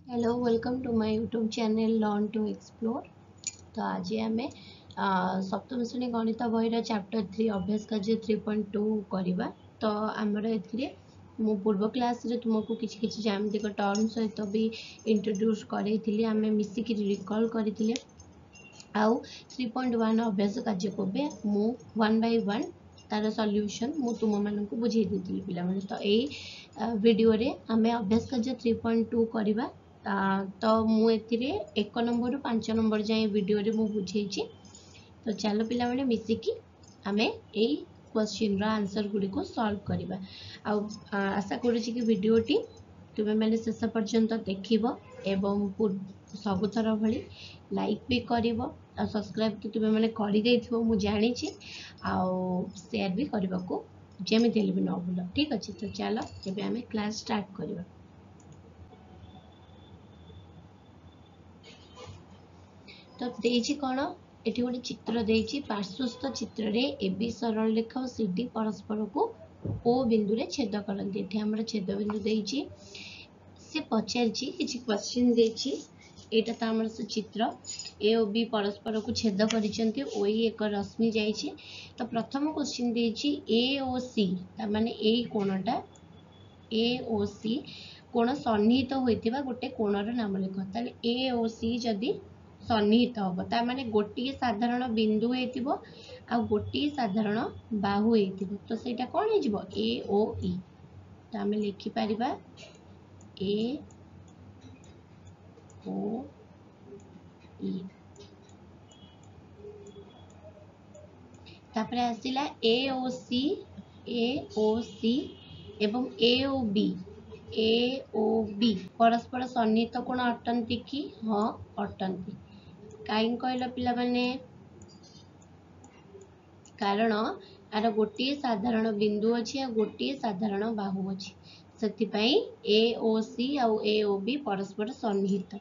Hello welcome to my YouTube channel learn to explore. तो आज आम सप्तम श्रेणी गणित बहीर चैप्टर 3 अभ्यास कार्य 3.2 करवा। तो आमर ए पूर्व क्लास रे तुमको किसी किसी ज्यामितिक टर्म सहित भी इंट्रोड्यूस करें आम मिसिक रिकॉल करते आउ 3.1 अभ्यास कार्य को भी मु 1 by 1 तार सॉल्यूशन मु तुम मानक बुझे देती पिला तो यही वीडियो रे आम अभ्यास कार्य 3.2 करवा। तो मुझे 1 नंबर रु 5 नंबर जाए वीडियो रे मु बुझेछि। तो चलो पिला माने मिसिकी आमे एई क्वेश्चन रा आंसर गुडी को सॉल्व करबा। आशा करूछि कि वीडियोटी तुमे माने शेष पर्यंत देखिबो एवं सबुथर भली लाइक भी करिवो आ सब्सक्राइब तो तुमे माने करि देथिबो मु जानि छी आ शेयर भी करबा को जेमिति हेले भी न भूल। ठीक अछि तो चलो एबे आमे क्लास स्टार्ट करबा। तो देछि कोन एठी गोटे चित्र देछि पार्श्वस्थ चित्र रे एबी सरल रेखा और सीडी परस्पर को ओ बिंदु रे छेद करंती। एठी हमर छेद बिंदु देछि से पचारछि किछि क्वेश्चन देछि एटा त हमर से चित्र ए ओ बी परस्पर को छेद करिसंती ओई एक रश्मि जाइछि। तो प्रथम क्वेश्चन देछि ए ओ सी त माने एई कोणटा ए ओ सी कोण सन्निहित होइतिबा गोटे कोणर नाम लिख। ताले ए ओ सी जदी सन्निहित हम तार माने गोटे साधारण बिंदु हेतिबो आ गोटे साधारण बाहु हेतिबो। तो सेटा कोन हे जिवो ए ओ ई। तो आमे लिखि परिबा ए ओ ई। तापरे आसिला ए ओ सी एवं ए ओ बी परस्पर सन्निहित कोण अटंती कि हाँ अटंती। काई कहला पिला माने कारण आर गोटे साधारण बिंदु अच्छी आ गोटे साधारण बाहु अच्छी से ए ओ सी आउ ए ओ बी परस्पर सन्निहित।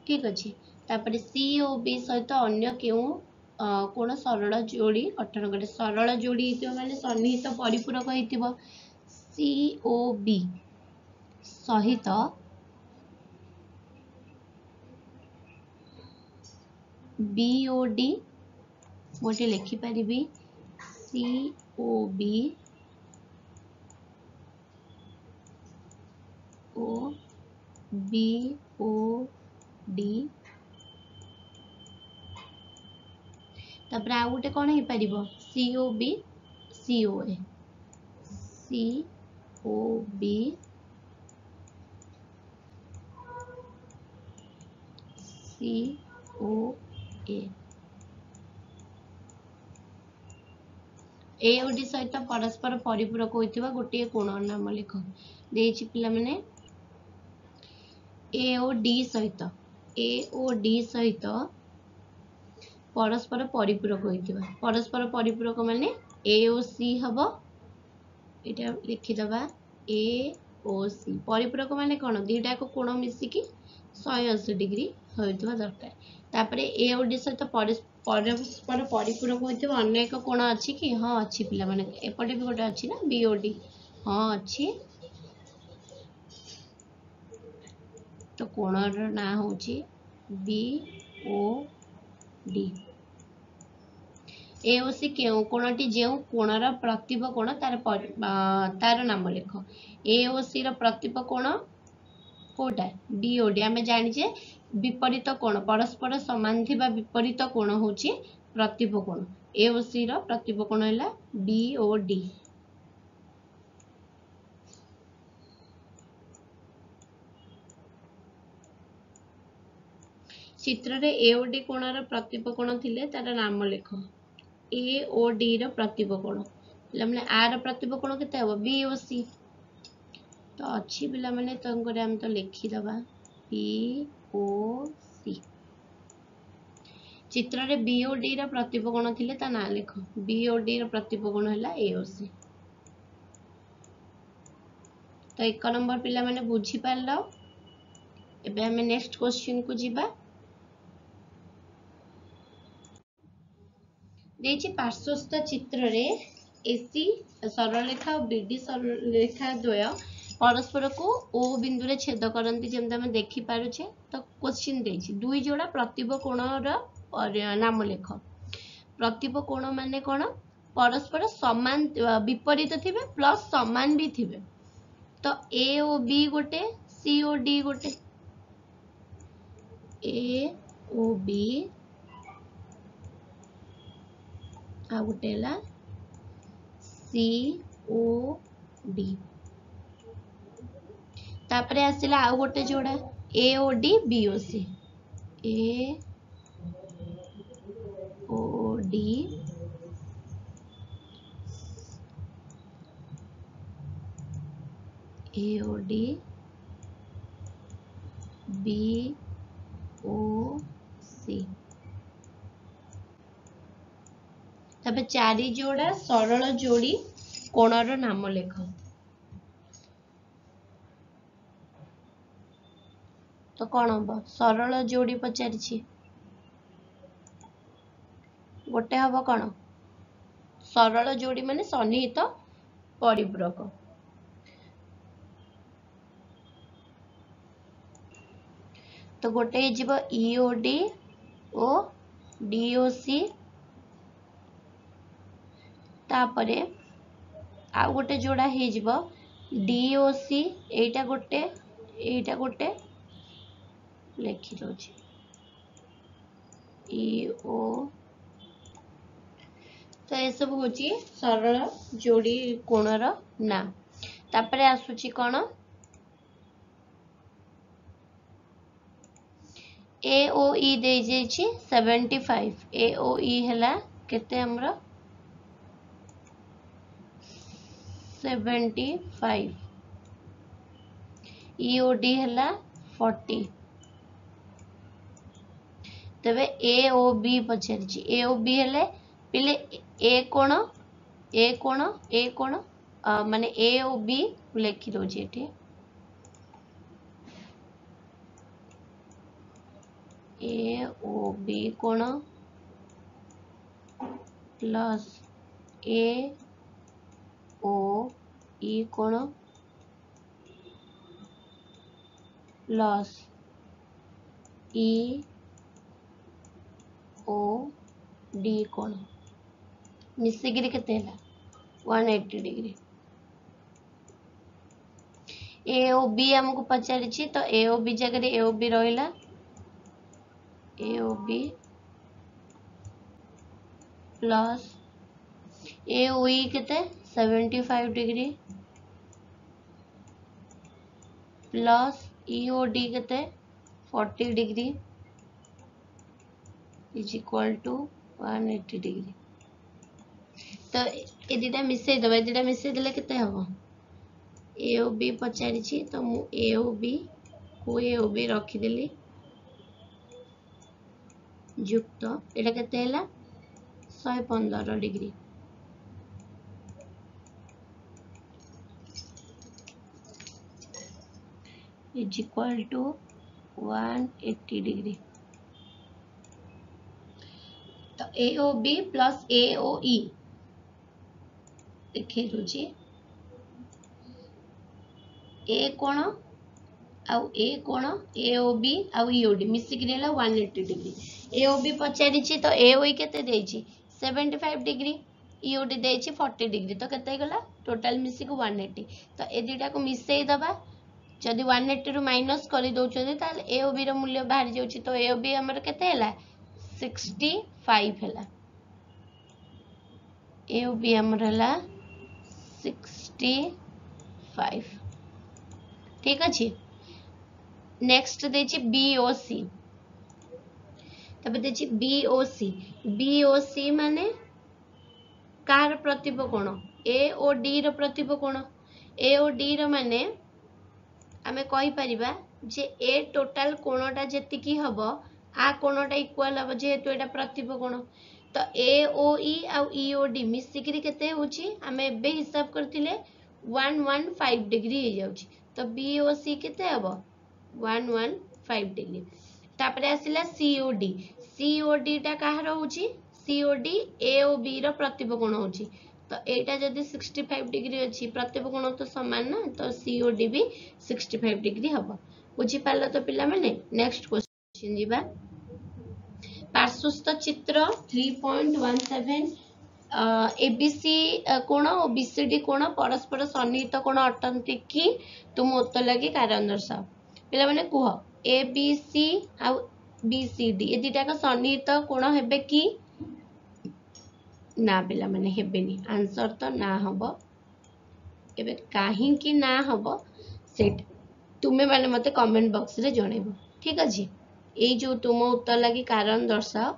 ठीक अच्छे तापर सी ओ बी सहित अन्य क्यों कोण सरल जोड़ी गठन करे। सरल जोड़ी माने सन्निहित परिपूरक होइतिबो सी ओ बी सहित बी ओ डी गोटे लिखिपारि C O B O B O D तापर आ गोटे कौन हो पार C O B C O A C O B C O A O D सहित परस्पर परिपूरक होइतिबा गोटे कोण नाम लिख देछि पिला माने ए ओ डी सहित परस्पर परिपूरक होइतिबा। परस्पर परिपूरक माने ए ओ सी हबो एटा लिखि दबा ए ओ सी परिपूरक माने कोन दुईटा को कोण मिसिकी 180 डिग्री होइतिबा दरकार। तापरे ए ओ डी सहित परस्पर परिपूरक होइतिबा अन्य एक कोण अछि कि हाँ अछि पिला माने एपटे भी गोटे अछि ना बी ओ डी हाँ अछि। तो कोणर ना होची बी ओ डी। ए ओ सी केउ कोणटी जेउ कोणर प्रतिप कोण तार नाम लिख। ए ओ सी र प्रतिप कोण कोटा बी ओ डी आमे जानि जे विपरीत कोण परस्पर समान थिबा विपरीत कोण होची प्रतिप कोण। ए ओ सी र प्रतिप कोण हैला बी ओ डी। चित्र रे ए ओ डी कोणर प्रतिप कोण थिले तार नाम लिख। ए ओ डी र प्रतिप कोण पिला माने आर प्रतिप कोण केते हबो बी ओ सी। तो अच्छी पिला माने तंगरे हम तो लिखि दबा बी ओ सी। चित्र रे बी ओ डी र प्रतिप कोण थिले ता ना लिख। बी ओ डी र प्रतिप कोण हैला ए ओ सी। तो 1 नंबर पिला माने बुझी पारलो। एबे हमें नेक्स्ट क्वेश्चन को जिबा। देछि पार्श्वस्थ चित्र रे एसी सरल रेखा और बीडी सरल रेखा द्वय परस्पर को ओ बिंदु रे छेद करती जमी आम देखिपे। तो क्वेश्चन देछि दुई जोड़ा प्रतिब कोणर नाम लेख। प्रतिब कोण माने कौन परस्पर समान विपरीत थिबे प्लस समान भी थिबे। तो ए ओ बी गोटे सी ओ डी गोटे ए ओ बी आ गोटे ला सी ओ डी। तापरे आसिला आ गोटे जोड़ा A O D B O C A O D A O D B O C. तबे चारि जोड़ा सरल जोड़ी कोणर नाम लेख। तो कौन हम सरल जोड़ी पचारि गोटे हम कौन सरल जोड़ी माने सन्निहित परिपूरक। तो गोटे ईओडी ओ डीओसी तापरे आ गोटे जोड़ा हो डीओसी एटा गोटे लिखि दउछि ईओ। तो ये सब हूँ सरल जोड़ी कोणर ना। तापरे आसुची कौन ए ओ ई दे जाइछि 75 ए ओ ई हला केते हमरो 75 ई ओ डी हला 40। तबे ए ओ बी पचारिछि ए ओ बी हले पिले ए कोण माने ए ओ बी लिखि दउछि एठी ए ओ बी कोण प्लस ए ओ ई कोण प्लस ई ओ डी कोण मिसिकिरी केते हला 180 डिग्री। ए ओ बी हमको पचारिछि तो ए ओ बी जगह ए ओ बी रहिला ए ओ बी प्लस ए ओ ई केते 75 degree plus E O D केते 40 degree is equal to 180 degree. तो ये दुटा मिसई दबा दुटा मिसई देले केते हबो ए ओ बी पचारिछि तो मु ए ओ बी को ए ओ बी रखी देली युक्त एटा केते हला 115 degree is equal to 180 degree. तो ए ओ बी प्लस ए ओ ई लिखि दउछि ए कोण आउ ए कोण ए ओ बी आउ ई ओ डी मिसिक रेला 180 डिग्री। ए ओ बी पचारिछि तो ए ओ ई केते देछि 75 डिग्री ई ओ डी देछि 40 डिग्री तो केते गला टोटल मिसिक 180। तो ए दुटा को मिसई दबा जदि 180 रु माइनस करि दउछथि ताले ए ओ बी रो मूल्य बाहर जाउछि। तो ए ओ बी हमर केते हला 65 हला ए ओ बी हमर हला 65 ठीक अछि। नेक्स्ट देछि बी ओ सी तबे देछि बी ओ सी माने कार प्रतिब कोण ए ओ डी रो प्रतिब कोण ए ओ डी रो माने आमे कहि परिबा जे ए टोटल कोणटा जेतिकी हबो आ कोणटा इक्वल हबो जेहेतु एटा प्रतिब कोण। तो A O E uh E O D मिसिकरी केते होछि आमे बे हिसाब करथिले 115 डिग्री हो जाउछि। तो बी ओ सी केते हबो 115 डिग्री। तापरे आसिला सी ओ डी टा काहर होछि सी ओ डी ए ओ बी रो प्रतिब कोण होछि तो एटा जदि 65 डिग्री अच्छी प्रतिब कोण तो समान ना तो सीओडी भी 65 डिग्री हबो बुझी पालो तो पिला माने नेक्स्ट क्वेश्चन जीवा पार्श्वस्थ चित्र 3.17 एबीसी कोण और बीसीडी कोण परस्पर सन्निहित कोण अटंती कि तुम उत्तर लगी कारण दर्शाओ पिला माने कुह एबीसी आ बीसीडी ए दुटा का सन्निहित कोण हेबे कि ना पिला माने हेबेनी आंसर तो ना हबो एबे काहे कि ना हबो सेट तुमे माने मते कमेंट बॉक्स रे जणेबो ठीक अछि ए जो तुम उत्तर लगी कारण दर्शाओ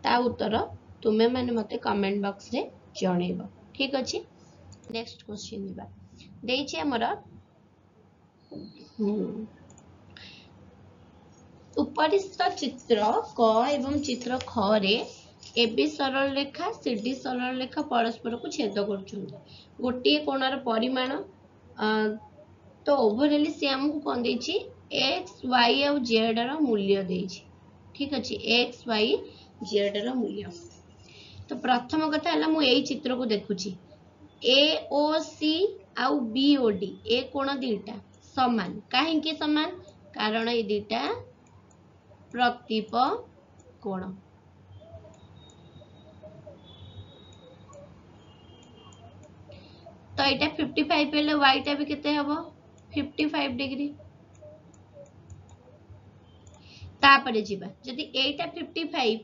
ता उत्तर तुमे माने मते कमेंट बॉक्स रे जणेबो ठीक अछि नेक्स्ट क्वेश्चन दिबा देइछि हमरा उपरिस्थ चित्र क एवं चित्र ख रे एबी सरल रेखा सीडी सरल रेखा परस्पर को छेद करछुंती गोटे कोणर परिमाण तो ओवरऑली से हमको कोन देछि एक्स वाई और जेड रो मूल्य देछि ठीक अछि एक्स वाई जेड रो मूल्य तो प्रथम कथा हला मु एई चित्र को देखुछि ए ओ सी आउ बी ओ डी ए कोण दीटा समान काहे कि समान कारण ए दीटा प्रतिप कोण तो एटा 55 हेले y टा भी केते हबो 55 डिग्री तापरे जीवा जदि एटा 55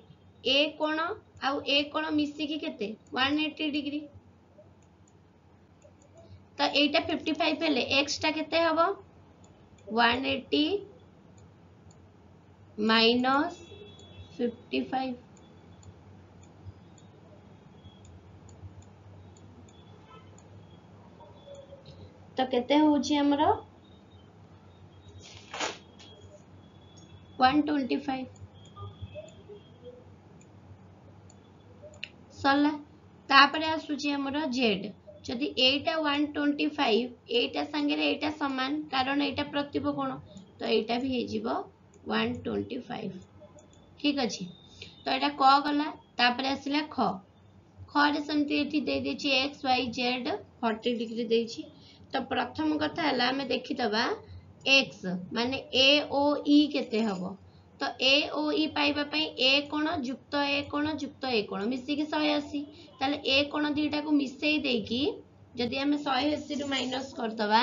ए कोण आउ ए कोण मिसी की केते 180 डिग्री तो एटा 55 हेले x टा केते हबो 180 माइनस 55 तो केते होची हमरो 125 सला तापरे आसुची हमरो z जदि एटा 125 एटा संगे रे एटा समान कारण एटा प्रतिब कोण तो एटा भी हे जीवो 125 ठीक अछि तो एटा क गला तापरे आसिला ख ख रे समति एठी दे देछि x y z 40 डिग्री देछि तो प्रथम कथा हला हमें देखि दबा x माने a o e केते हबो तो a o e पाइबा पई a कोण युक्त a कोण युक्त a कोण मिसी की 180 ताले a कोण दीटा को मिसेई देकी जदि हमें 180 रु माइनस कर दबा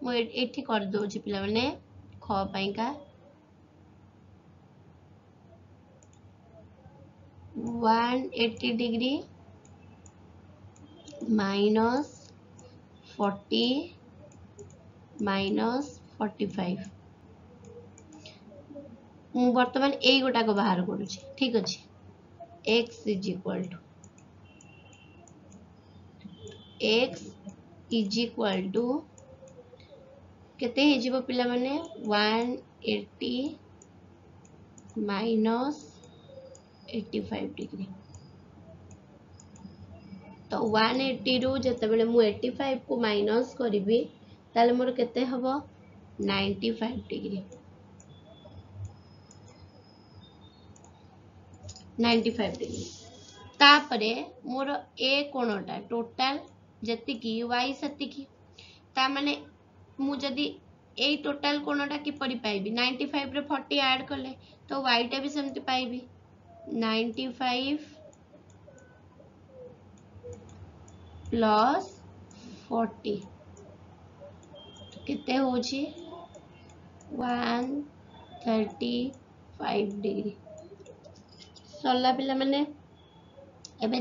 मु एठी कर दोछि पिला माने ख पई का 180 डिग्री माइनस 40 माइनस 45 मु वर्तमान ए गोटा को बाहर करूछि ठीक अछि x इज इक्वल टू केते हे जीवो पिला माने 180 माइनस 85 डिग्री तो 180 रु जते बेले मु 85 को माइनस करिवि ताले मोर केते हबो 95 डिग्री 95 डिग्री तापरे मोर ए कोणटा टोटल जति की y सति की ता माने मु जदी ए टोटल कोणटा की पड़ी पाइबी 95 रे 40 ऐड करले तो y टा भी सेमति पाइबी 95 प्लस 40 कितने होची 135 डिग्री सरला पिला माने एबे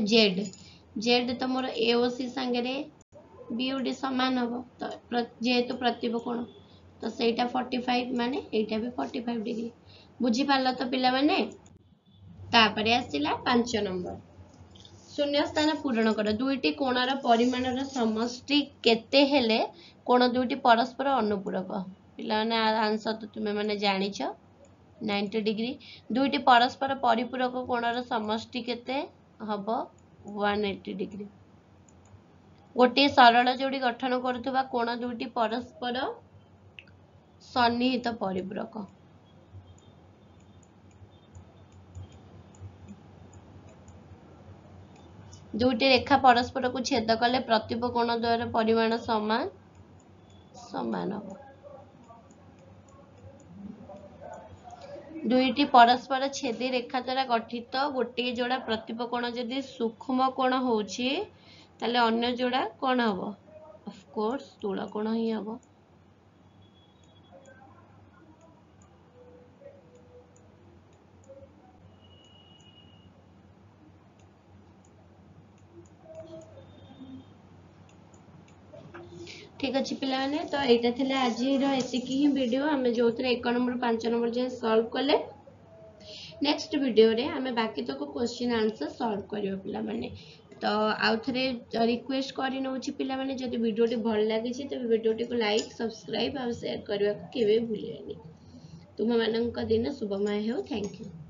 z तो मोर एओसी संगे रे बीओडी समान हबो तो जेहेतु प्रतिब कोण तो सेटा 45 माने एटा भी 45 डिग्री बुझी पालो तो पिला माने तापरे आसिला 5 नंबर शून्य स्थान पूरण कर दुईटी कोणर परिमाणर समष्टि केते हेले कोण दुईटी परस्पर अनुपूरक पिला माने आंसर तो तुमे माने जानिछ 90 डिग्री दुईटी परस्पर परिपूरक कोणर समष्टि केते हबो 180 डिग्री गोटे सरल जोड़ी गठन करुवा कोण दुईटी परस्पर सन्निहित परिपूरक दुईटी रेखा परस्पर को छेद कले प्रतिप कोण द्वारा परिमाण समान समान हम दुईटी परस्पर छेदी रेखा द्वारा गठित गोटे जोड़ा प्रतिप कोण जदि सूक्ष्म कोण होची ताले अन्य जोड़ा कोण हबो ऑफ कोर्स स्थूल कोण ही हबो ठीक अच्छे पिलाने तो यहाँ थे आज एतिकी ही वीडियो आम जो 1 नंबर 5 नंबर जाए सॉल्व कले नेक्स्ट वीडियो रे आम बाकी तक क्वेश्चन आंसर सॉल्व करियो पिला माने तो आउ थे रिक्वेस्ट करी नउछि पिला माने जदि वीडियो भल लगी तो वीडियो को लाइक सब्सक्राइब और शेयर करने को केवे भूलिएनि तुम मानक दिन शुभमय हो थैंक यू।